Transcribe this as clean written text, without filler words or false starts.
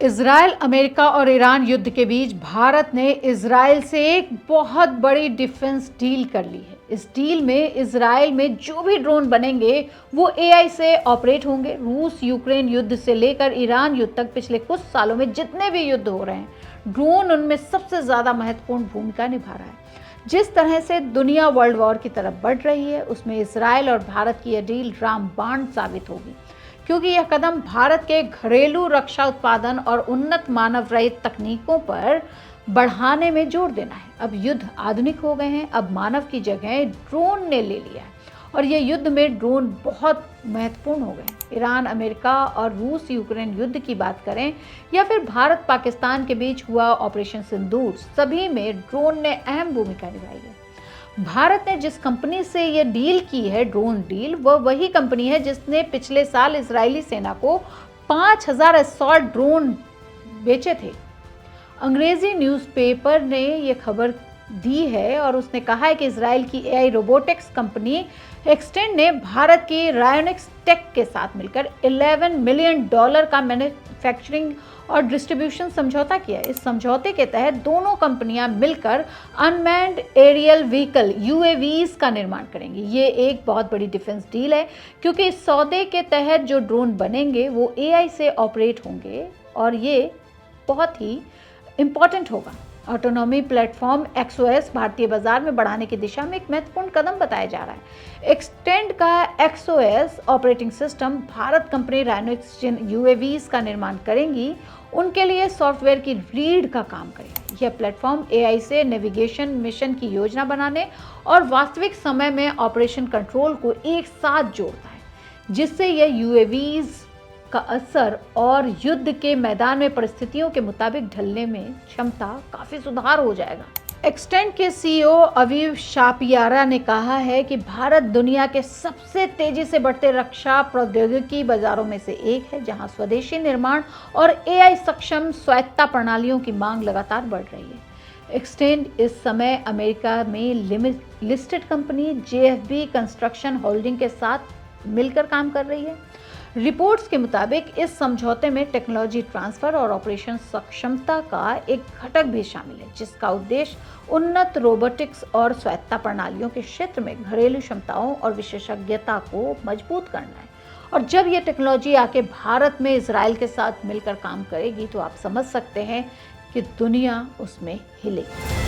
Israel, America और Iran युद्ध के बीच भारत ने इजराइल से एक बहुत बड़ी डिफेंस डील कर ली है। इस डील में इजराइल में जो भी ड्रोन बनेंगे वो एआई से ऑपरेट होंगे। रूस यूक्रेन युद्ध से लेकर ईरान युद्ध तक पिछले कुछ सालों में जितने भी युद्ध हो रहे हैं, ड्रोन उनमें सबसे ज़्यादा महत्वपूर्ण भूमिका निभा रहा है। जिस तरह से दुनिया वर्ल्ड वॉर की तरफ बढ़ रही है, उसमें इजराइल और भारत की यह डील रामबाण साबित होगी, क्योंकि यह कदम भारत के घरेलू रक्षा उत्पादन और उन्नत मानव रहित तकनीकों पर बढ़ाने में जोर देना है। अब युद्ध आधुनिक हो गए हैं, अब मानव की जगह ड्रोन ने ले लिया है और ये युद्ध में ड्रोन बहुत महत्वपूर्ण हो गए। ईरान, अमेरिका और रूस यूक्रेन युद्ध की बात करें या फिर भारत पाकिस्तान के बीच हुआ ऑपरेशन सिंदूर, सभी में ड्रोन ने अहम भूमिका निभाई है। भारत ने जिस कंपनी से ये डील की है, ड्रोन डील, वह वही कंपनी है जिसने पिछले साल इजरायली सेना को 5000 असॉल्ट ड्रोन बेचे थे। अंग्रेजी न्यूज़पेपर ने ये खबर दी है और उसने कहा है कि इजराइल की एआई रोबोटिक्स कंपनी एक्सटेंड ने भारत की रायोनिक्स टेक के साथ मिलकर $11 मिलियन का मैन्युफैक्चरिंग और डिस्ट्रीब्यूशन समझौता किया है। इस समझौते के तहत दोनों कंपनियां मिलकर अनमैन्ड एरियल व्हीकल यूएवीज का निर्माण करेंगी। ये एक बहुत बड़ी डिफेंस डील है, क्योंकि इस सौदे के तहत जो ड्रोन बनेंगे वो एआई से ऑपरेट होंगे और ये बहुत ही इम्पॉर्टेंट होगा। ऑटोनॉमी प्लेटफॉर्म XOS भारतीय बाजार में बढ़ाने की दिशा में एक महत्वपूर्ण कदम बताया जा रहा है। एक्सटेंड का XOS operating system Bharat company रायोनिक्स जिन यूएवीज का निर्माण करेंगी उनके लिए सॉफ्टवेयर की रीढ़ का काम करेगा। यह प्लेटफॉर्म एआई से नेविगेशन, मिशन की योजना बनाने और वास्तविक समय में ऑपरेशन कंट्रोल को एक साथ जोड़ता है, जिससे यह यूएवीज का असर और युद्ध के मैदान में परिस्थितियों के मुताबिक ढलने में क्षमता काफी सुधार हो जाएगा। एक्सटेंड के सीईओ अवीव शापियारा ने कहा है कि भारत दुनिया के सबसे तेजी से बढ़ते रक्षा प्रौद्योगिकी बाजारों में से एक है, जहां स्वदेशी निर्माण और एआई सक्षम स्वायत्ता प्रणालियों की मांग लगातार बढ़ रही है। एक्सटेंड इस समय अमेरिका में listed company JFB construction holding के साथ मिलकर काम कर रही है। रिपोर्ट्स के मुताबिक इस समझौते में टेक्नोलॉजी ट्रांसफर और ऑपरेशन सक्षमता का एक घटक भी शामिल है, जिसका उद्देश्य उन्नत रोबोटिक्स और स्वायत्ता प्रणालियों के क्षेत्र में घरेलू क्षमताओं और विशेषज्ञता को मजबूत करना है। और जब ये टेक्नोलॉजी आके भारत में इजराइल के साथ मिलकर काम करेगी तो आप समझ सकते हैं कि दुनिया उसमें हिलेगी।